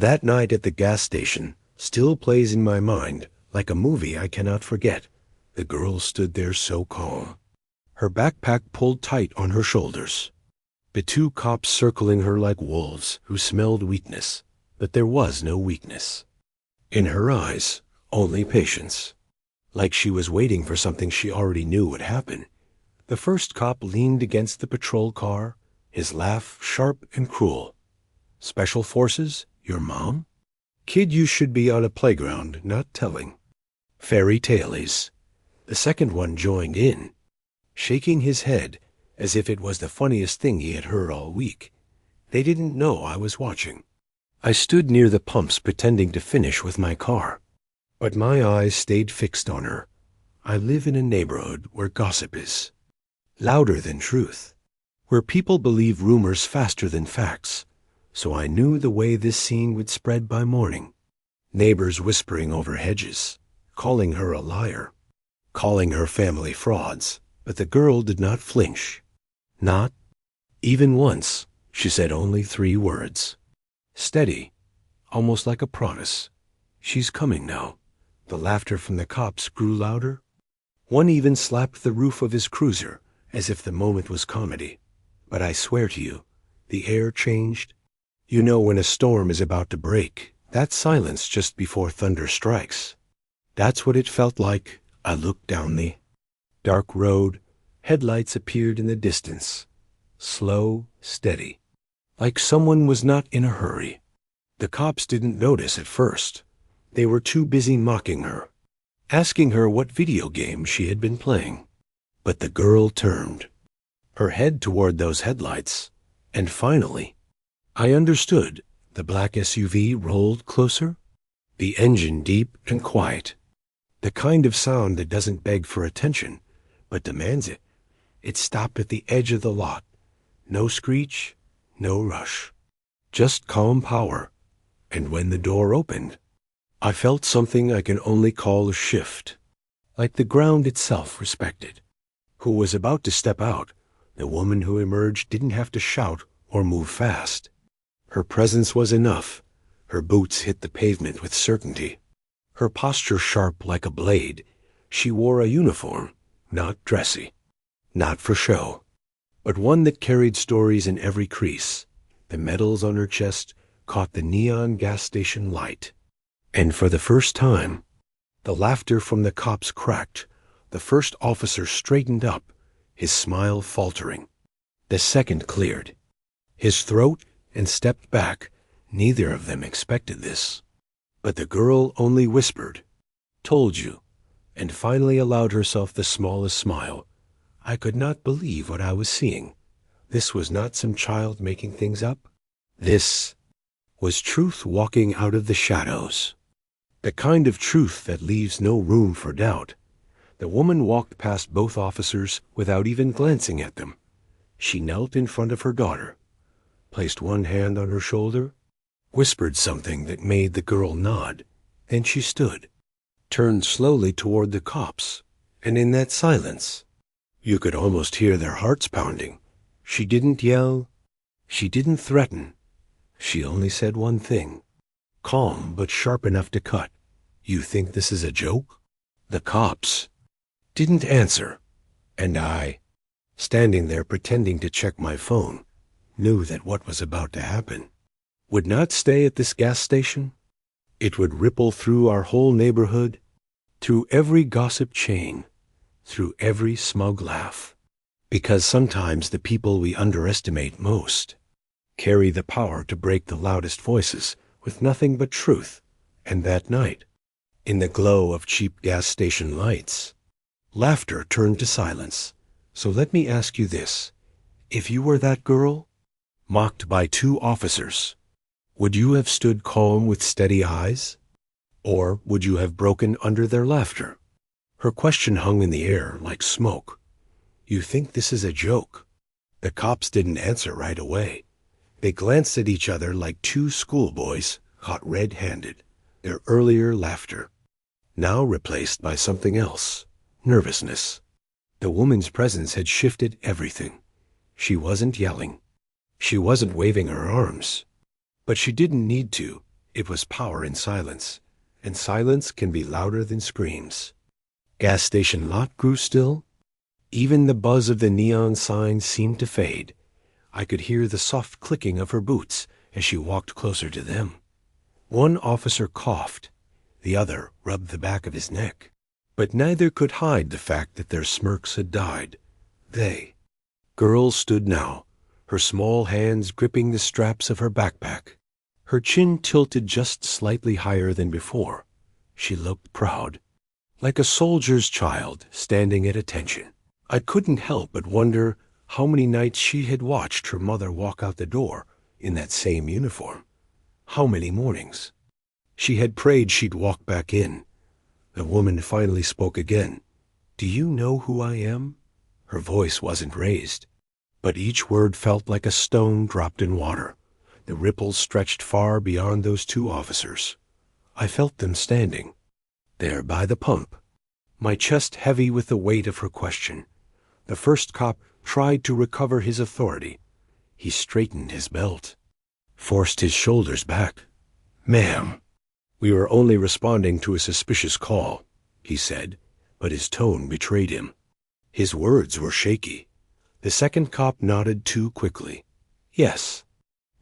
That night at the gas station still plays in my mind like a movie I cannot forget. The girl stood there so calm, her backpack pulled tight on her shoulders. The two cops circling her like wolves who smelled weakness, but there was no weakness. In her eyes, only patience. Like she was waiting for something she already knew would happen. The first cop leaned against the patrol car, his laugh sharp and cruel. "Special forces? Your mom? Kid, you should be on a playground, not telling. Fairy tales." The second one joined in, shaking his head as if it was the funniest thing he had heard all week. They didn't know I was watching. I stood near the pumps pretending to finish with my car, but my eyes stayed fixed on her. I live in a neighborhood where gossip is louder than truth, where people believe rumors faster than facts, so I knew the way this scene would spread by morning. Neighbors whispering over hedges, calling her a liar, calling her family frauds, but the girl did not flinch. Not even once. She said only 3 words. Steady, almost like a promise. "She's coming now." The laughter from the cops grew louder. One even slapped the roof of his cruiser, as if the moment was comedy. But I swear to you, the air changed. You know when a storm is about to break, that silence just before thunder strikes. That's what it felt like. I looked down the dark road. Headlights appeared in the distance. Slow, steady. Like someone was not in a hurry. The cops didn't notice at first. They were too busy mocking her, asking her what video game she had been playing. But the girl turned, her head toward those headlights, and finally, I understood. The black SUV rolled closer, the engine deep and quiet. The kind of sound that doesn't beg for attention, but demands it. It stopped at the edge of the lot. No screech, no rush. Just calm power. And when the door opened, I felt something I can only call a shift. Like the ground itself respected. Who was about to step out, the woman who emerged didn't have to shout or move fast. Her presence was enough. Her boots hit the pavement with certainty. Her posture sharp like a blade. She wore a uniform, not dressy, not for show, but one that carried stories in every crease. The medals on her chest caught the neon gas station light. And for the first time, the laughter from the cops cracked. The first officer straightened up, his smile faltering. The second cleared his throat and stepped back. Neither of them expected this. But the girl only whispered, "Told you," and finally allowed herself the smallest smile. I could not believe what I was seeing. This was not some child making things up. This was truth walking out of the shadows. The kind of truth that leaves no room for doubt. The woman walked past both officers without even glancing at them. She knelt in front of her daughter, placed one hand on her shoulder, whispered something that made the girl nod. Then she stood, turned slowly toward the cops, and in that silence, you could almost hear their hearts pounding. She didn't yell. She didn't threaten. She only said one thing, calm but sharp enough to cut. "You think this is a joke?" The cops didn't answer, and I, standing there pretending to check my phone, knew that what was about to happen would not stay at this gas station. It would ripple through our whole neighborhood, through every gossip chain, through every smug laugh. Because sometimes the people we underestimate most carry the power to break the loudest voices with nothing but truth. And that night, in the glow of cheap gas station lights, laughter turned to silence. So let me ask you this. If you were that girl, mocked by 2 officers, would you have stood calm with steady eyes? Or would you have broken under their laughter? Her question hung in the air like smoke. "You think this is a joke?" The cops didn't answer right away. They glanced at each other like 2 schoolboys caught red-handed, their earlier laughter now replaced by something else, nervousness. The woman's presence had shifted everything. She wasn't yelling. She wasn't waving her arms. But she didn't need to. It was power in silence, and silence can be louder than screams. Gas station lot grew still. Even the buzz of the neon sign seemed to fade. I could hear the soft clicking of her boots as she walked closer to them. One officer coughed. The other rubbed the back of his neck. But neither could hide the fact that their smirks had died. Girl stood now, her small hands gripping the straps of her backpack. Her chin tilted just slightly higher than before. She looked proud, like a soldier's child standing at attention. I couldn't help but wonder how many nights she had watched her mother walk out the door in that same uniform. How many mornings? She had prayed she'd walk back in. The woman finally spoke again. "Do you know who I am?" Her voice wasn't raised, but each word felt like a stone dropped in water. The ripples stretched far beyond those two officers. I felt them standing, there by the pump, my chest heavy with the weight of her question. The first cop tried to recover his authority. He straightened his belt, forced his shoulders back. "Ma'am, we were only responding to a suspicious call," he said, but his tone betrayed him. His words were shaky. The second cop nodded too quickly. "Yes,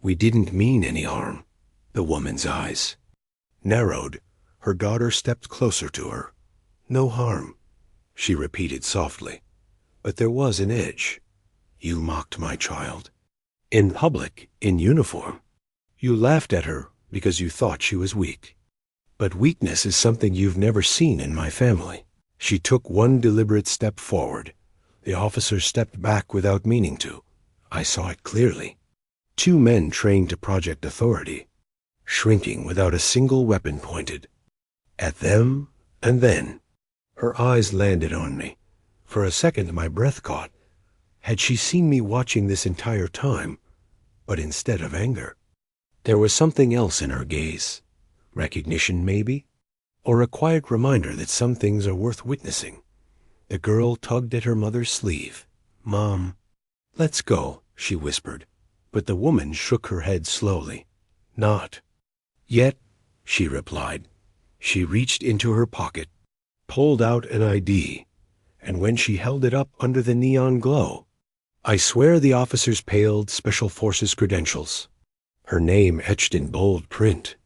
we didn't mean any harm." The woman's eyes narrowed. Her daughter stepped closer to her. "No harm," she repeated softly. But there was an edge. "You mocked my child. In public, in uniform. You laughed at her because you thought she was weak. But weakness is something you've never seen in my family." She took one deliberate step forward. The officer stepped back without meaning to. I saw it clearly. Two men trained to project authority, shrinking without a single weapon pointed at them, and then her eyes landed on me. For a second my breath caught. Had she seen me watching this entire time? But instead of anger, there was something else in her gaze. Recognition, maybe? Or a quiet reminder that some things are worth witnessing. The girl tugged at her mother's sleeve. "Mom, let's go," she whispered. But the woman shook her head slowly. "Not yet," she replied. She reached into her pocket, pulled out an ID, and when she held it up under the neon glow, I swear the officers paled. Special Forces credentials. Her name etched in bold print.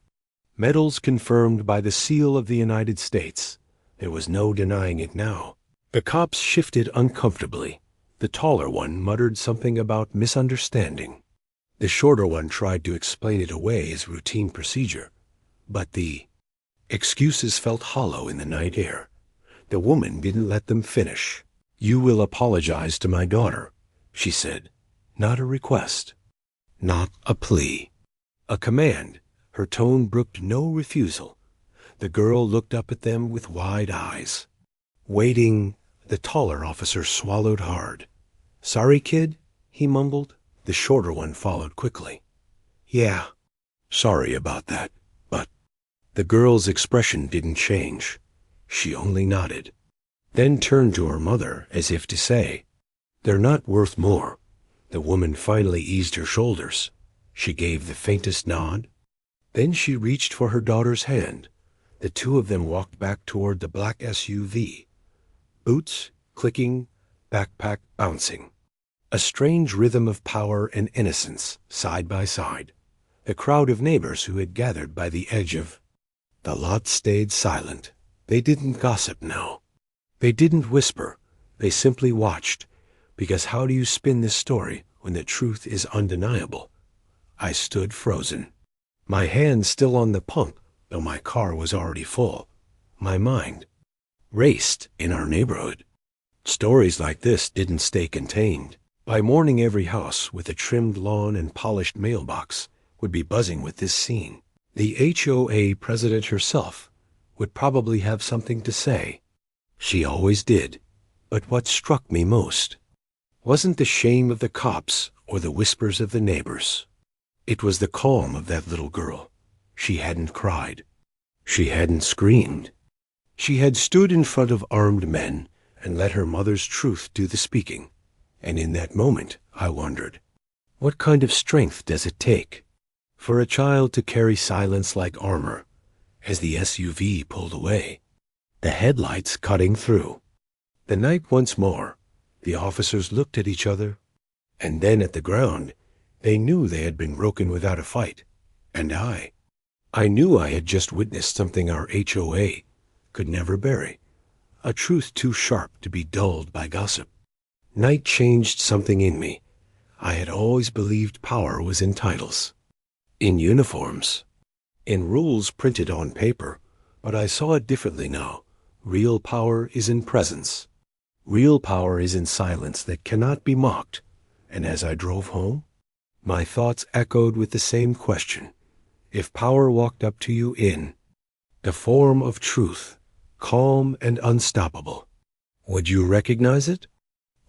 Medals confirmed by the seal of the United States. There was no denying it now. The cops shifted uncomfortably. The taller one muttered something about misunderstanding. The shorter one tried to explain it away as routine procedure. But the excuses felt hollow in the night air. The woman didn't let them finish. "You will apologize to my daughter," she said. "Not a request. Not a plea. A command." Her tone brooked no refusal. The girl looked up at them with wide eyes. Waiting, the taller officer swallowed hard. "Sorry, kid," he mumbled. The shorter one followed quickly. "Yeah, sorry about that, but..." The girl's expression didn't change. She only nodded, then turned to her mother as if to say, "They're not worth more." The woman finally eased her shoulders. She gave the faintest nod. Then she reached for her daughter's hand. The two of them walked back toward the black SUV. Boots clicking, backpack bouncing. A strange rhythm of power and innocence, side by side. The crowd of neighbors who had gathered by the edge of the lot stayed silent. They didn't gossip now. They didn't whisper. They simply watched. Because how do you spin this story when the truth is undeniable? I stood frozen. My hand still on the pump, though my car was already full. My mind raced in our neighborhood. Stories like this didn't stay contained. By morning, every house with a trimmed lawn and polished mailbox would be buzzing with this scene. The HOA president herself would probably have something to say. She always did. But what struck me most wasn't the shame of the cops or the whispers of the neighbors. It was the calm of that little girl. She hadn't cried. She hadn't screamed. She had stood in front of armed men and let her mother's truth do the speaking. And in that moment, I wondered, what kind of strength does it take? for a child to carry silence like armor as the SUV pulled away, the headlights cutting through. The night once more, the officers looked at each other, and then at the ground. They knew they had been broken without a fight, and I knew I had just witnessed something our HOA could never bury, a truth too sharp to be dulled by gossip. Night changed something in me. I had always believed power was in titles, in uniforms, in rules printed on paper, but I saw it differently now. Real power is in presence. Real power is in silence that cannot be mocked. And as I drove home, my thoughts echoed with the same question. If power walked up to you in the form of truth, calm and unstoppable, would you recognize it?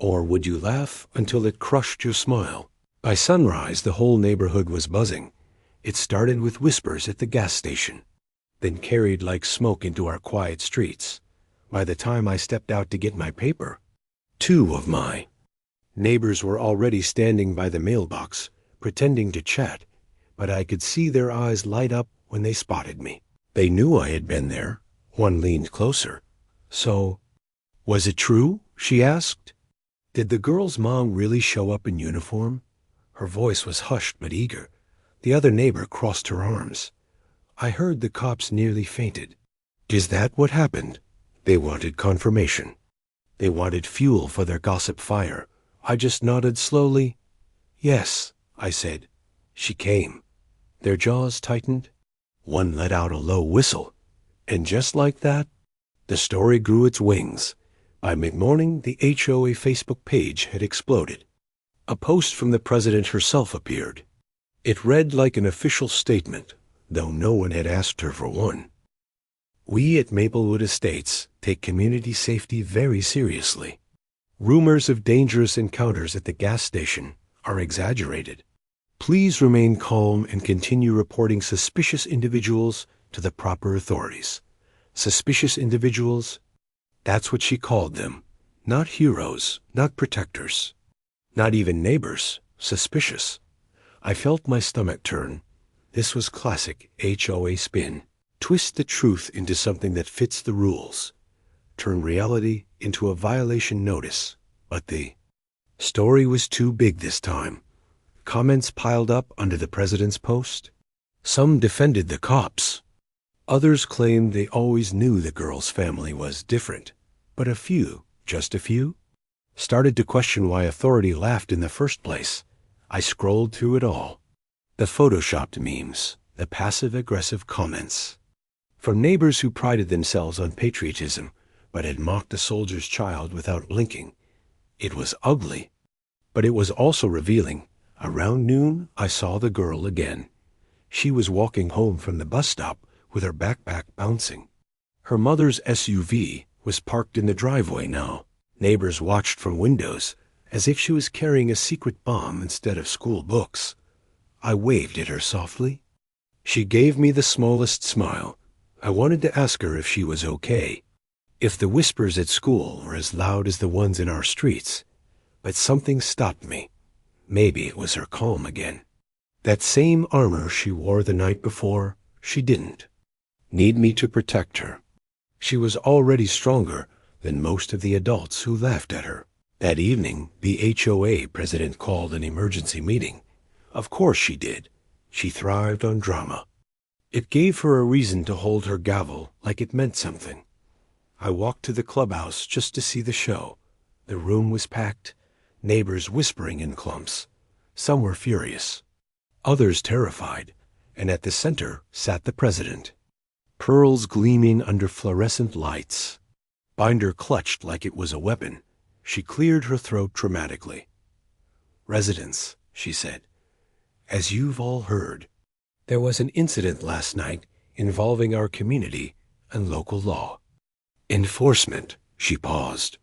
Or would you laugh until it crushed your smile? By sunrise, the whole neighborhood was buzzing. It started with whispers at the gas station, then carried like smoke into our quiet streets. By the time I stepped out to get my paper, 2 of my neighbors were already standing by the mailbox, pretending to chat, but I could see their eyes light up when they spotted me. They knew I had been there. One leaned closer. So, was it true? She asked. Did the girl's mom really show up in uniform? Her voice was hushed but eager. The other neighbor crossed her arms. I heard the cops nearly fainted. Is that what happened? They wanted confirmation. They wanted fuel for their gossip fire. I just nodded slowly. Yes, I said. She came. Their jaws tightened. One let out a low whistle. And just like that, the story grew its wings. By mid-morning, the HOA Facebook page had exploded. A post from the president herself appeared. It read like an official statement, though no one had asked her for one. We at Maplewood Estates take community safety very seriously. Rumors of dangerous encounters at the gas station are exaggerated. Please remain calm and continue reporting suspicious individuals to the proper authorities. Suspicious individuals, that's what she called them. Not heroes, not protectors, not even neighbors, suspicious. I felt my stomach turn. This was classic HOA spin. Twist the truth into something that fits the rules. Turn reality into a violation notice. But the story was too big this time. Comments piled up under the president's post. Some defended the cops. Others claimed they always knew the girl's family was different. But a few, just a few, started to question why authority laughed in the first place. I scrolled through it all. The photoshopped memes, the passive-aggressive comments. From neighbors who prided themselves on patriotism, but had mocked a soldier's child without blinking. It was ugly, but it was also revealing. Around noon, I saw the girl again. She was walking home from the bus stop with her backpack bouncing. Her mother's SUV was parked in the driveway now. Neighbors watched from windows as if she was carrying a secret bomb instead of school books. I waved at her softly. She gave me the smallest smile. I wanted to ask her if she was okay, if the whispers at school were as loud as the ones in our streets, but something stopped me. Maybe it was her calm again. That same armor she wore the night before, she didn't need me to protect her. She was already stronger than most of the adults who laughed at her. That evening, the HOA president called an emergency meeting. Of course she did. She thrived on drama. It gave her a reason to hold her gavel like it meant something. I walked to the clubhouse just to see the show. The room was packed, neighbors whispering in clumps. Some were furious, others terrified, and at the center sat the president. Pearls gleaming under fluorescent lights. Binder clutched like it was a weapon. She cleared her throat dramatically. Residents, she said, as you've all heard, there was an incident last night involving our community and local law. Enforcement, she paused,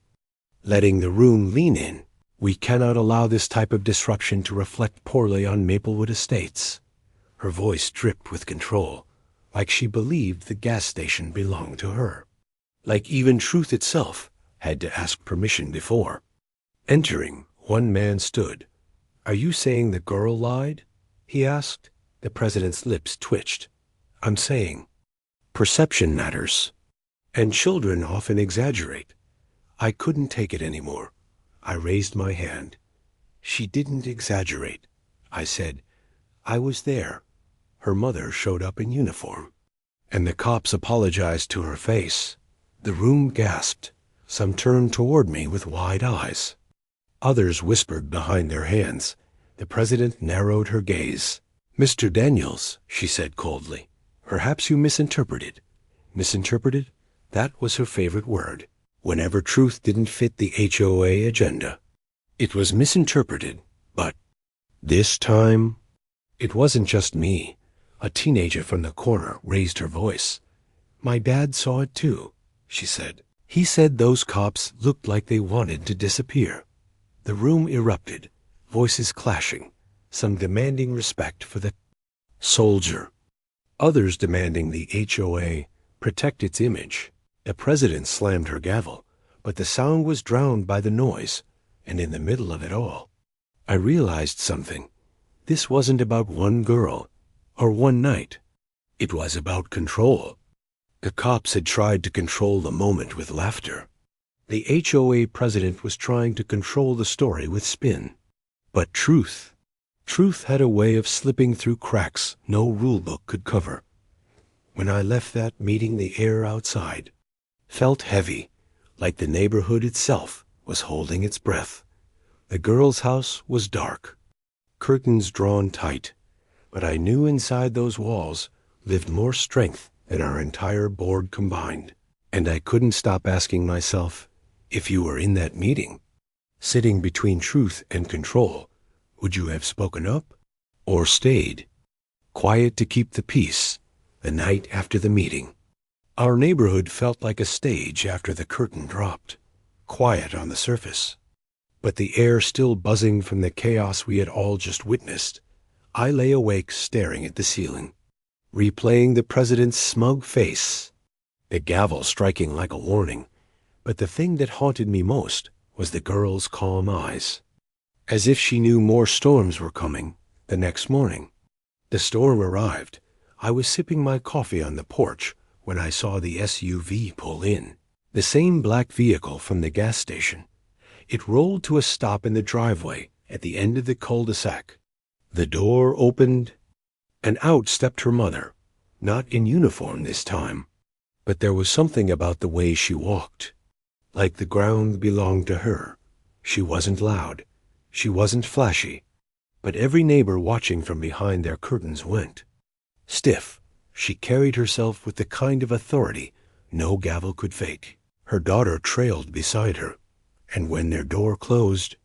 letting the room lean in. We cannot allow this type of disruption to reflect poorly on Maplewood Estates. Her voice dripped with control, like she believed the gas station belonged to her. Like even truth itself had to ask permission before. Entering, one man stood. Are you saying the girl lied? He asked. The president's lips twitched. I'm saying, perception matters. And children often exaggerate. I couldn't take it anymore. I raised my hand. She didn't exaggerate. I said, I was there. Her mother showed up in uniform. And the cops apologized to her face. The room gasped. Some turned toward me with wide eyes. Others whispered behind their hands. The president narrowed her gaze. Mr. Daniels, she said coldly, perhaps you misinterpreted. Misinterpreted? That was her favorite word. Whenever truth didn't fit the HOA agenda. It was misinterpreted, but this time, it wasn't just me. A teenager from the corner raised her voice. My dad saw it too, she said. He said those cops looked like they wanted to disappear. The room erupted, voices clashing, some demanding respect for the soldier, others demanding the HOA protect its image. The president slammed her gavel, but the sound was drowned by the noise, and in the middle of it all, I realized something. This wasn't about one girl or one night. It was about control. The cops had tried to control the moment with laughter. The HOA president was trying to control the story with spin. But truth had a way of slipping through cracks no rulebook could cover. When I left that meeting, the air outside felt heavy, like the neighborhood itself was holding its breath. The girl's house was dark, curtains drawn tight, but I knew inside those walls lived more strength than our entire board combined. And I couldn't stop asking myself, if you were in that meeting, sitting between truth and control, would you have spoken up or stayed quiet to keep the peace the night after the meeting? Our neighborhood felt like a stage after the curtain dropped, quiet on the surface, but the air still buzzing from the chaos we had all just witnessed. I lay awake staring at the ceiling, replaying the president's smug face, the gavel striking like a warning. But the thing that haunted me most was the girl's calm eyes, as if she knew more storms were coming the next morning. The storm arrived. I was sipping my coffee on the porch when I saw the SUV pull in, the same black vehicle from the gas station. It rolled to a stop in the driveway at the end of the cul-de-sac. The door opened, and out stepped her mother, not in uniform this time. But there was something about the way she walked, like the ground belonged to her. She wasn't loud, she wasn't flashy, but every neighbor watching from behind their curtains went stiff. She carried herself with the kind of authority no gavel could fake. Her daughter trailed beside her, and when their door closed,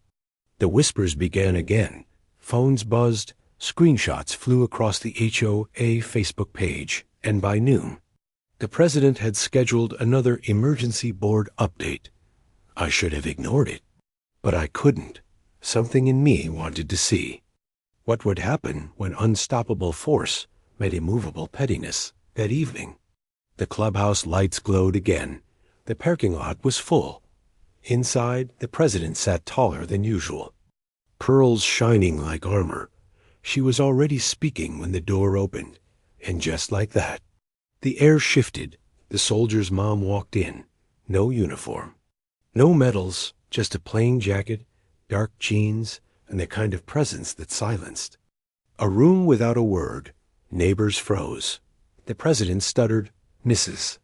the whispers began again. Phones buzzed, screenshots flew across the HOA Facebook page, and by noon, the president had scheduled another emergency board update. I should have ignored it, but I couldn't. Something in me wanted to see what would happen when unstoppable force met immovable pettiness. That evening, the clubhouse lights glowed again. The parking lot was full. Inside, the president sat taller than usual, pearls shining like armor. She was already speaking when the door opened, and just like that, the air shifted. The soldier's mom walked in. No uniform, no medals, just a plain jacket, dark jeans, and the kind of presence that silenced. A room without a word. Neighbors froze. The president stuttered, Mrs.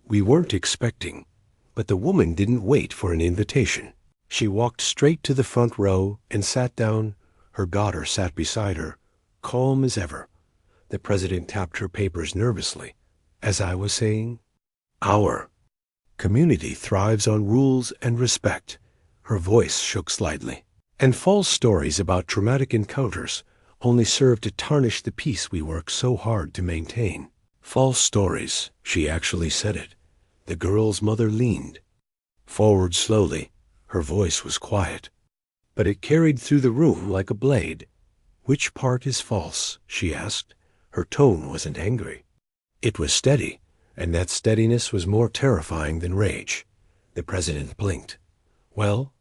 We weren't expecting. But the woman didn't wait for an invitation. She walked straight to the front row and sat down. Her daughter sat beside her, calm as ever. The president tapped her papers nervously. As I was saying, our community thrives on rules and respect. Her voice shook slightly. And false stories about traumatic encounters only serve to tarnish the peace we work so hard to maintain. False stories, she actually said it. The girl's mother leaned forward slowly. Her voice was quiet, but it carried through the room like a blade. Which part is false? She asked. Her tone wasn't angry. It was steady, and that steadiness was more terrifying than rage. The president blinked. Well,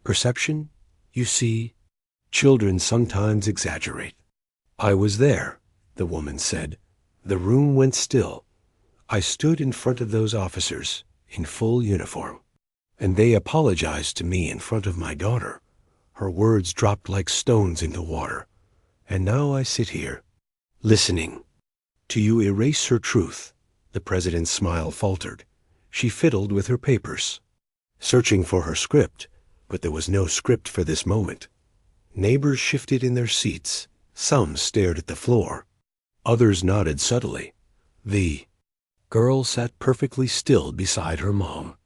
perception? You see, children sometimes exaggerate. I was there, the woman said. The room went still. I stood in front of those officers, in full uniform, and they apologized to me in front of my daughter. Her words dropped like stones into water. And now I sit here, listening to you erase her truth. The president's smile faltered. She fiddled with her papers, searching for her script, but there was no script for this moment. Neighbors shifted in their seats. Some stared at the floor. Others nodded subtly. The girl sat perfectly still beside her mom,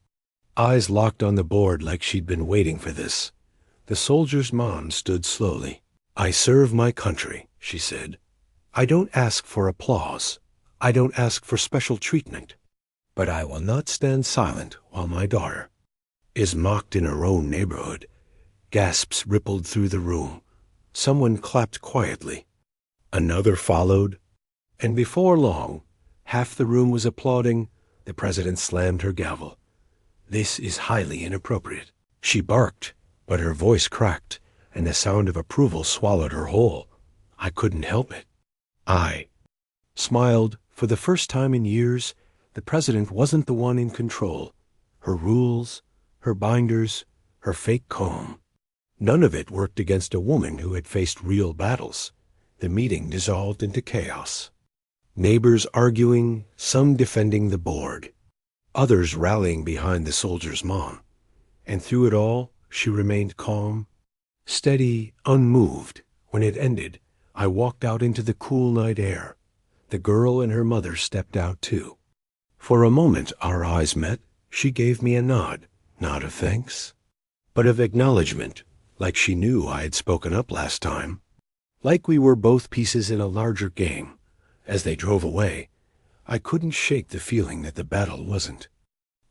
eyes locked on the board like she'd been waiting for this. The soldier's mom stood slowly. I serve my country, she said. I don't ask for applause. I don't ask for special treatment. But I will not stand silent while my daughter is mocked in her own neighborhood. Gasps rippled through the room. Someone clapped quietly. Another followed. And before long, half the room was applauding. The president slammed her gavel. This is highly inappropriate. She barked, but her voice cracked, and the sound of approval swallowed her whole. I couldn't help it. I smiled. For the first time in years, the president wasn't the one in control. Her rules, her binders, her fake calm. None of it worked against a woman who had faced real battles. The meeting dissolved into chaos. Neighbors arguing, some defending the board, others rallying behind the soldier's mom. And through it all, she remained calm, steady, unmoved. When it ended, I walked out into the cool night air. The girl and her mother stepped out too. For a moment our eyes met. She gave me a nod, not of thanks, but of acknowledgement, like she knew I had spoken up last time. Like we were both pieces in a larger game. As they drove away, I couldn't shake the feeling that the battle wasn't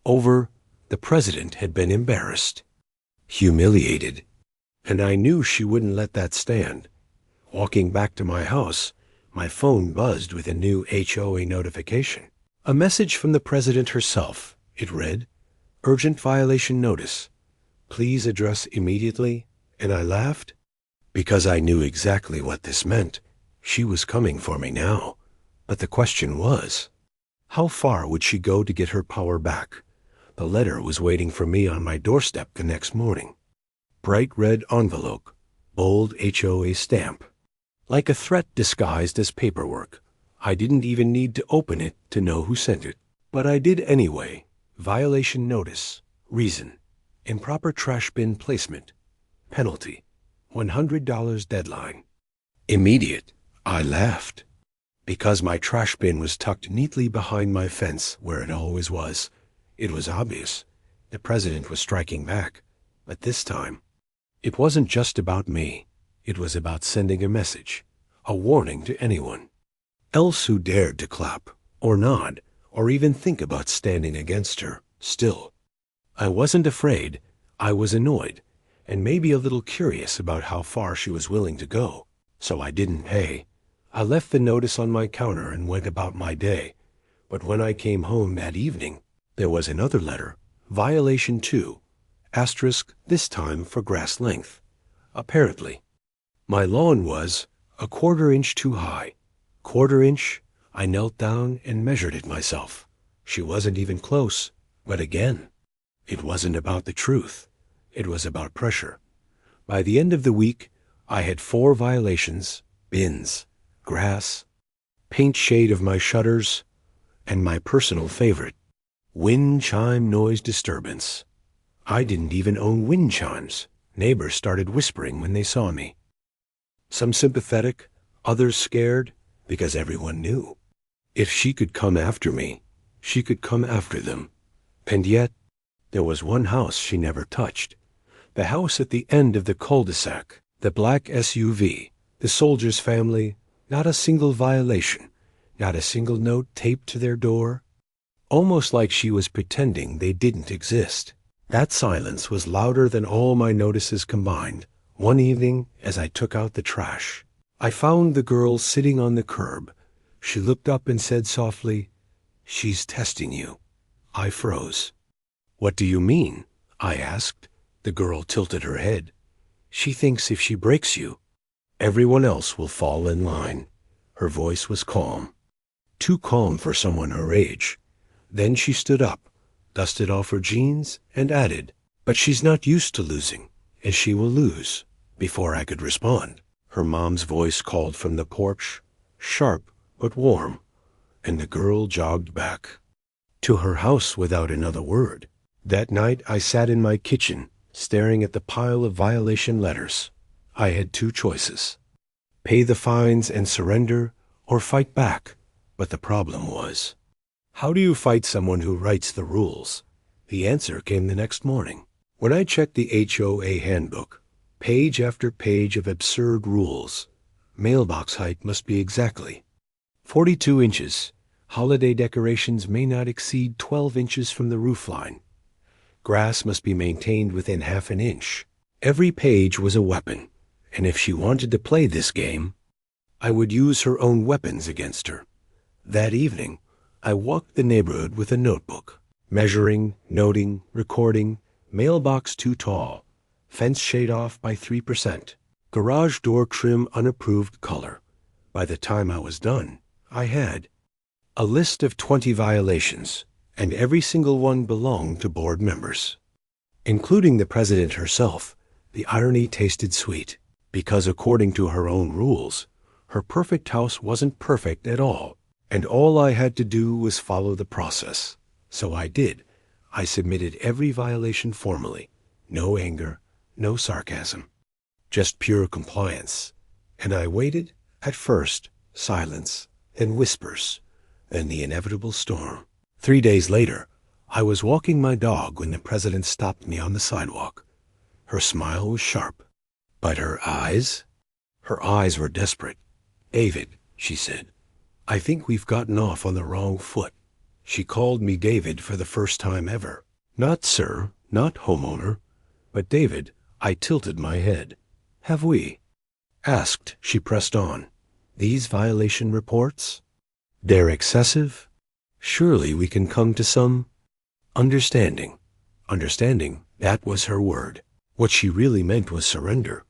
over. The president had been embarrassed, humiliated, and I knew she wouldn't let that stand. Walking back to my house, my phone buzzed with a new HOA notification. A message from the president herself. It read, "Urgent violation notice. Please address immediately." And I laughed, because I knew exactly what this meant. She was coming for me now. But the question was, how far would she go to get her power back? The letter was waiting for me on my doorstep the next morning. Bright red envelope, bold HOA stamp. Like a threat disguised as paperwork. I didn't even need to open it to know who sent it. But I did anyway. Violation notice. Reason. Improper trash bin placement. Penalty. $100 deadline. Immediate. I laughed. Because my trash bin was tucked neatly behind my fence where it always was. It was obvious. The president was striking back. But this time, it wasn't just about me. It was about sending a message, a warning to anyone else who dared to clap, or nod, or even think about standing against her. Still, I wasn't afraid. I was annoyed, and maybe a little curious about how far she was willing to go. So I didn't pay. I left the notice on my counter and went about my day. But when I came home that evening, there was another letter. Violation 2, asterisk, this time for grass length. Apparently, my lawn was a 1/4 inch too high. 1/4 inch. I knelt down and measured it myself. She wasn't even close. But again, it wasn't about the truth. It was about pressure. By the end of the week, I had 4 violations, bins, grass, paint shade of my shutters, and my personal favorite, wind chime noise disturbance. I didn't even own wind chimes. Neighbors started whispering when they saw me. Some sympathetic, others scared, because everyone knew. If she could come after me, she could come after them. And yet, there was one house she never touched. The house at the end of the cul-de-sac, the black SUV, the soldier's family, not a single violation, not a single note taped to their door. Almost like she was pretending they didn't exist. That silence was louder than all my notices combined. One evening, as I took out the trash, I found the girl sitting on the curb. She looked up and said softly, "She's testing you." I froze. "What do you mean?" I asked. The girl tilted her head. "She thinks if she breaks you, Everyone else will fall in line. Her voice was calm. Too calm for someone her age. Then she stood up, dusted off her jeans, and added, "But she's not used to losing, and she will lose." Before I could respond, her mom's voice called from the porch, sharp but warm, and the girl jogged back to her house without another word. That night I sat in my kitchen, staring at the pile of violation letters. I had two choices: pay the fines and surrender, or fight back. But the problem was, how do you fight someone who writes the rules? The answer came the next morning. When I checked the HOA handbook, page after page of absurd rules. Mailbox height must be exactly 42 inches. Holiday decorations may not exceed 12 inches from the roofline. Grass must be maintained within half an inch. Every page was a weapon, and if she wanted to play this game, I would use her own weapons against her. That evening, I walked the neighborhood with a notebook, measuring, noting, recording, mailbox too tall, fence shade off by 3%, garage door trim unapproved color. By the time I was done, I had a list of 20 violations, and every single one belonged to board members, including the president herself. The irony tasted sweet, because according to her own rules, her perfect house wasn't perfect at all, and all I had to do was follow the process. So I did. I submitted every violation formally. No anger, no sarcasm, just pure compliance. And I waited, at first, silence, then whispers, and the inevitable storm. 3 days later, I was walking my dog when the president stopped me on the sidewalk. Her smile was sharp, but her eyes were desperate. "David," she said, "I think we've gotten off on the wrong foot." She called me David for the first time ever. Not sir, not homeowner, but David. I tilted my head. "Have we?" asked. She pressed on. "These violation reports? They're excessive? Surely we can come to some understanding." Understanding, that was her word. What she really meant was surrender.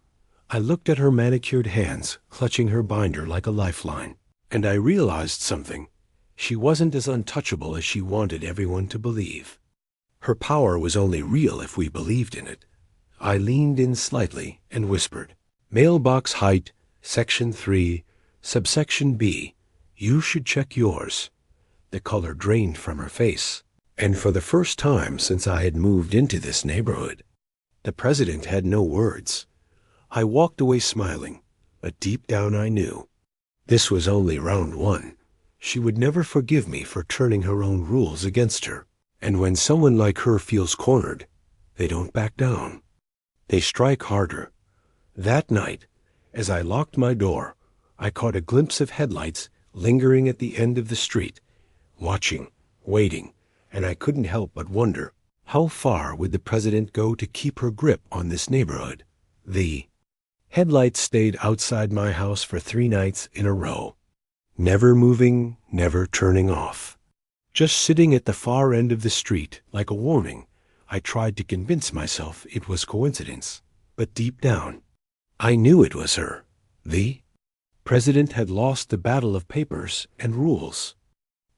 I looked at her manicured hands, clutching her binder like a lifeline, and I realized something. She wasn't as untouchable as she wanted everyone to believe. Her power was only real if we believed in it. I leaned in slightly and whispered, "Mailbox height, Section 3, subsection B. You should check yours." The color drained from her face, and for the first time since I had moved into this neighborhood, the president had no words. I walked away smiling, but deep down I knew this was only round one. She would never forgive me for turning her own rules against her. And when someone like her feels cornered, they don't back down. They strike harder. That night, as I locked my door, I caught a glimpse of headlights lingering at the end of the street, watching, waiting, and I couldn't help but wonder, how far would the president go to keep her grip on this neighborhood? The headlights stayed outside my house for 3 nights in a row, never moving, never turning off. Just sitting at the far end of the street, like a warning. I tried to convince myself it was coincidence, but deep down, I knew it was her. The president had lost the battle of papers and rules.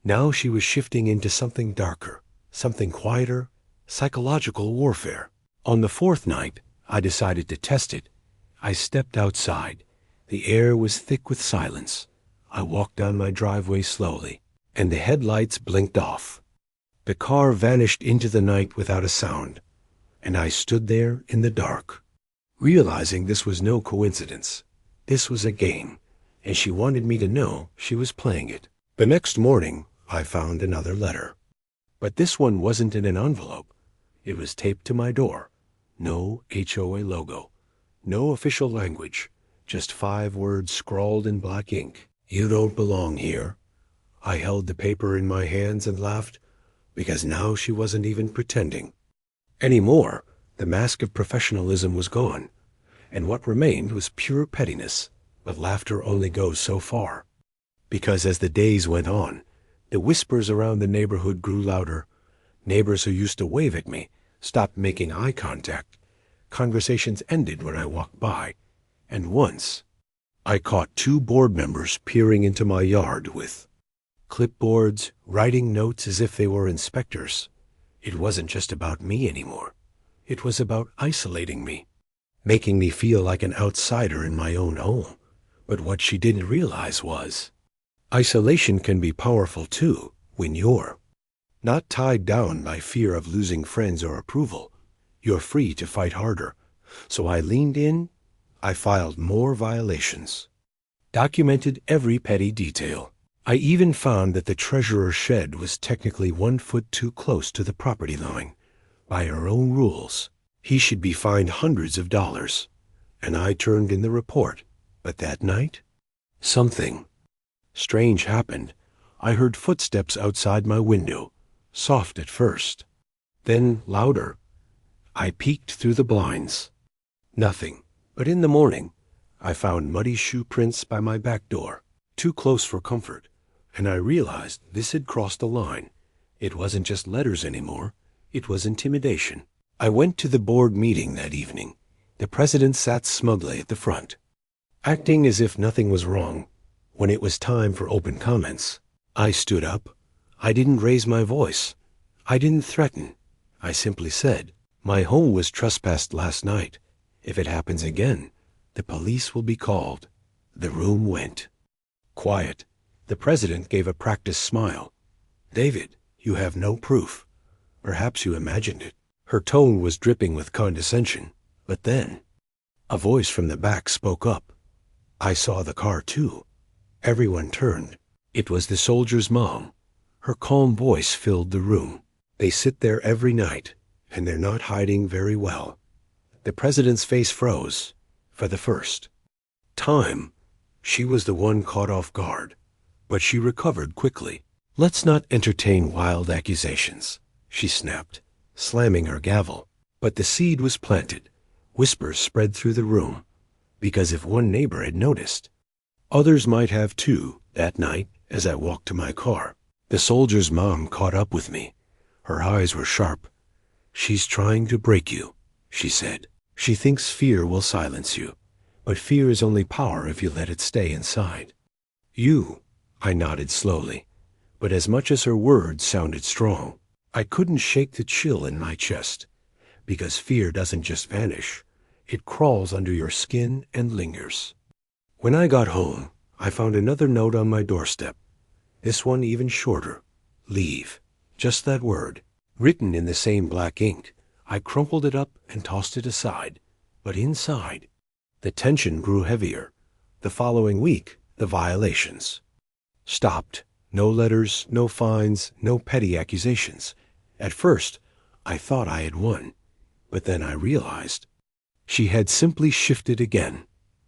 Now she was shifting into something darker, something quieter, psychological warfare. On the 4th night, I decided to test it. I stepped outside. The air was thick with silence. I walked down my driveway slowly, and the headlights blinked off. The car vanished into the night without a sound, and I stood there in the dark, realizing this was no coincidence. This was a game, and she wanted me to know she was playing it. The next morning, I found another letter. But this one wasn't in an envelope. It was taped to my door. No HOA logo. No official language. Just 5 words scrawled in black ink. "You don't belong here." I held the paper in my hands and laughed, because now she wasn't even pretending anymore. The mask of professionalism was gone, and what remained was pure pettiness. But laughter only goes so far, because as the days went on, the whispers around the neighborhood grew louder. Neighbors who used to wave at me stopped making eye contact. Conversations ended when I walked by, and once, I caught two board members peering into my yard with clipboards, writing notes as if they were inspectors. It wasn't just about me anymore. It was about isolating me, making me feel like an outsider in my own home. But what she didn't realize was, isolation can be powerful too when you're not tied down by fear of losing friends or approval. You're free to fight harder. So I leaned in. I filed more violations, documented every petty detail. I even found that the treasurer's shed was technically 1 foot too close to the property line. By our own rules, he should be fined hundreds of dollars. And I turned in the report. But that night, something strange happened. I heard footsteps outside my window, soft at first, then louder. I peeked through the blinds. Nothing. But in the morning, I found muddy shoe prints by my back door, too close for comfort, and I realized this had crossed a line. It wasn't just letters anymore. It was intimidation. I went to the board meeting that evening. The president sat smugly at the front, acting as if nothing was wrong. When it was time for open comments, I stood up. I didn't raise my voice. I didn't threaten. I simply said, "My home was trespassed last night. If it happens again, the police will be called." The room went quiet. The president gave a practiced smile. "David, you have no proof. Perhaps you imagined it." Her tone was dripping with condescension. But then, a voice from the back spoke up. I saw the car too. Everyone turned. It was the soldier's mom. Her calm voice filled the room. "They sit there every night, and they're not hiding very well." The president's face froze. For the first time, she was the one caught off guard. But she recovered quickly. "Let's not entertain wild accusations," she snapped, slamming her gavel. But the seed was planted. Whispers spread through the room, because if one neighbor had noticed, others might have too. That night, as I walked to my car, the soldier's mom caught up with me. Her eyes were sharp. "She's trying to break you," she said. "She thinks fear will silence you, but fear is only power if you let it stay inside." I nodded slowly, but as much as her words sounded strong, I couldn't shake the chill in my chest, because fear doesn't just vanish. It crawls under your skin and lingers. When I got home, I found another note on my doorstep. This one even shorter. "Leave." Just that word, written in the same black ink. I crumpled it up and tossed it aside. But inside, the tension grew heavier. The following week, the violations stopped. No letters, no fines, no petty accusations. At first, I thought I had won. But then I realized she had simply shifted again.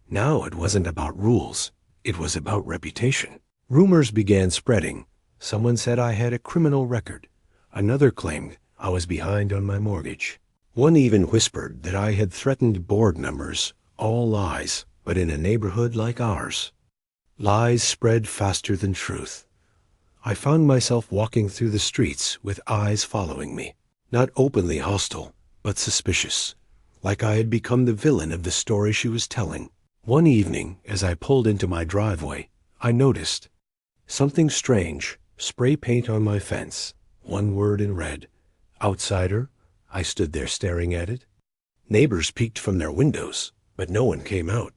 Now it wasn't about rules. It was about reputation. Rumors began spreading. Someone said I had a criminal record. Another claimed I was behind on my mortgage. One even whispered that I had threatened board members. All lies, but in a neighborhood like ours, lies spread faster than truth. I found myself walking through the streets with eyes following me, not openly hostile, but suspicious, like I had become the villain of the story she was telling. One evening, as I pulled into my driveway, I noticed something strange. Spray paint on my fence, one word in red. "Outsider." I stood there staring at it. Neighbors peeked from their windows, but no one came out.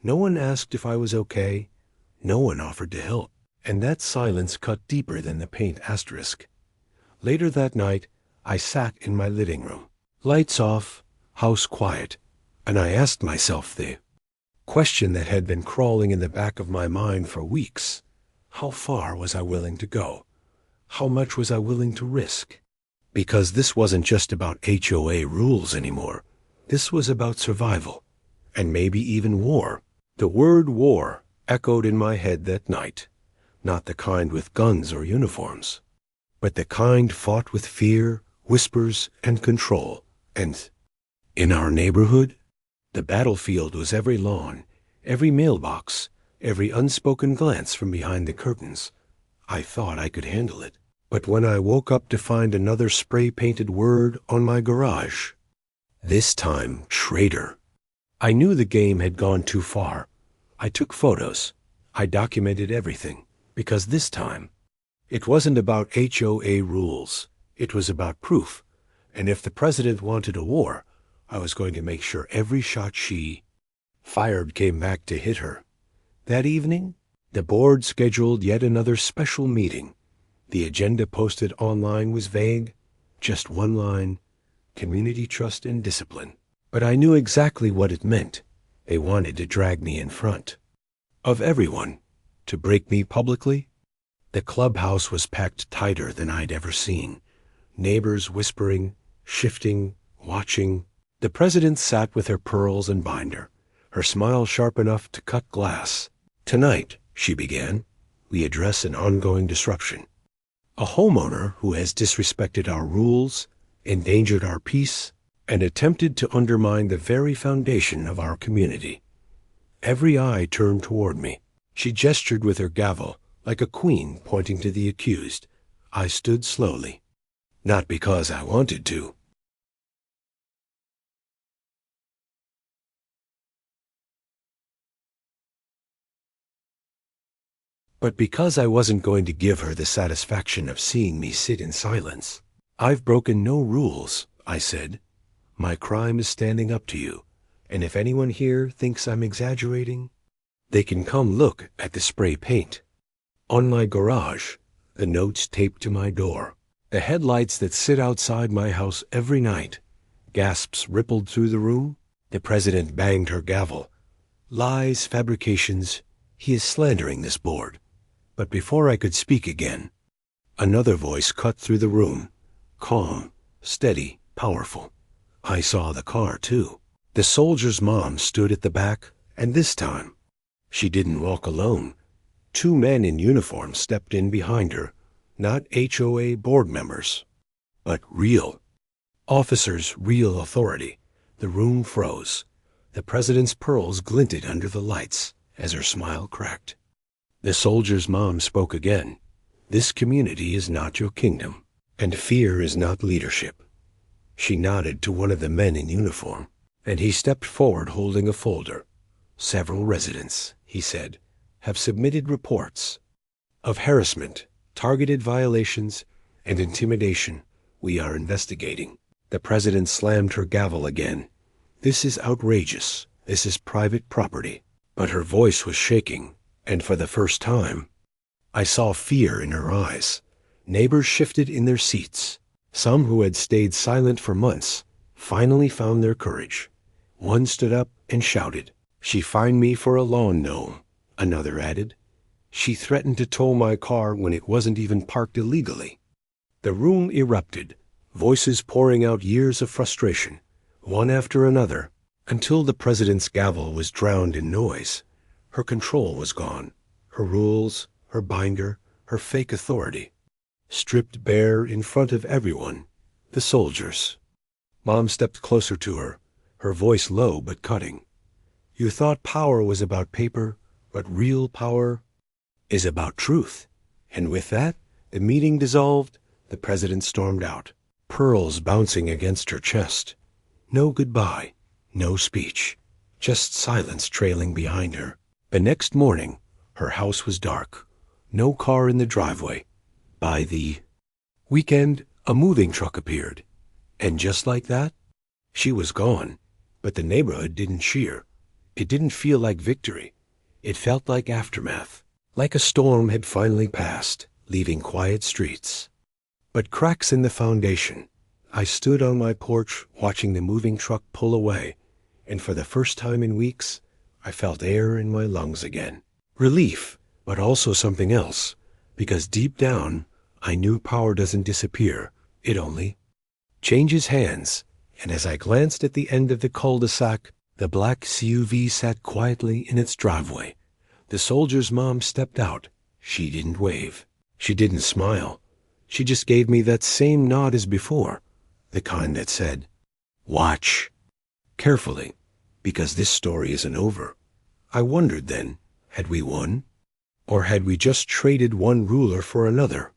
No one asked if I was okay. No one offered to help. And that silence cut deeper than the paint asterisk. Later that night, I sat in my living room. Lights off, house quiet, and I asked myself the question that had been crawling in the back of my mind for weeks. How far was I willing to go? How much was I willing to risk? Because this wasn't just about HOA rules anymore. This was about survival, and maybe even war. The word war echoed in my head that night. Not the kind with guns or uniforms, but the kind fought with fear, whispers, and control. And in our neighborhood, the battlefield was every lawn, every mailbox, every unspoken glance from behind the curtains. I thought I could handle it. But when I woke up to find another spray-painted word on my garage, this time traitor, I knew the game had gone too far. I took photos. I documented everything, because this time, it wasn't about HOA rules. It was about proof. And if the president wanted a war, I was going to make sure every shot she fired came back to hit her. That evening, the board scheduled yet another special meeting. The agenda posted online was vague, just one line, community trust and discipline. But I knew exactly what it meant. They wanted to drag me in front of everyone, to break me publicly. The clubhouse was packed tighter than I'd ever seen. Neighbors whispering, shifting, watching. The president sat with her pearls and binder, her smile sharp enough to cut glass. "Tonight," she began, "we address an ongoing disruption. A homeowner who has disrespected our rules, endangered our peace, and attempted to undermine the very foundation of our community." Every eye turned toward me. She gestured with her gavel, like a queen pointing to the accused. I stood slowly. Not because I wanted to. But because I wasn't going to give her the satisfaction of seeing me sit in silence. "I've broken no rules," I said. "My crime is standing up to you, and if anyone here thinks I'm exaggerating, they can come look at the spray paint on my garage, the notes taped to my door, the headlights that sit outside my house every night." Gasps rippled through the room. The president banged her gavel. "Lies, fabrications. He is slandering this board." But before I could speak again, another voice cut through the room, calm, steady, powerful. I saw the car, too. The soldier's mom stood at the back, and this time, she didn't walk alone. Two men in uniform stepped in behind her, not HOA board members, but real officers, real authority. The room froze. The president's pearls glinted under the lights as her smile cracked. The soldier's mom spoke again. "This community is not your kingdom, and fear is not leadership." She nodded to one of the men in uniform, and he stepped forward holding a folder. "Several residents," he said, "have submitted reports of harassment, targeted violations, and intimidation. We are investigating." The president slammed her gavel again. "This is outrageous. This is private property." But her voice was shaking. And for the first time, I saw fear in her eyes. Neighbors shifted in their seats. Some who had stayed silent for months finally found their courage. One stood up and shouted, "She fined me for a lawn gnome." Another added, "She threatened to tow my car when it wasn't even parked illegally." The room erupted, voices pouring out years of frustration, one after another, until the president's gavel was drowned in noise. Her control was gone. Her rules, her binder, her fake authority. Stripped bare in front of everyone. The soldiers. Mom stepped closer to her, her voice low but cutting. "You thought power was about paper, but real power is about truth." And with that, the meeting dissolved. The president stormed out, pearls bouncing against her chest. No goodbye, no speech, just silence trailing behind her. The next morning, her house was dark. No car in the driveway. By the weekend, a moving truck appeared. And just like that, she was gone. But the neighborhood didn't cheer. It didn't feel like victory. It felt like aftermath. Like a storm had finally passed, leaving quiet streets. But cracks in the foundation. I stood on my porch watching the moving truck pull away, and for the first time in weeks, I felt air in my lungs again. Relief, but also something else, because deep down, I knew power doesn't disappear. It only changes hands. And as I glanced at the end of the cul-de-sac, the black SUV sat quietly in its driveway. The soldier's mom stepped out. She didn't wave. She didn't smile. She just gave me that same nod as before, the kind that said, "Watch carefully, because this story isn't over." I wondered then, had we won? Or had we just traded one ruler for another?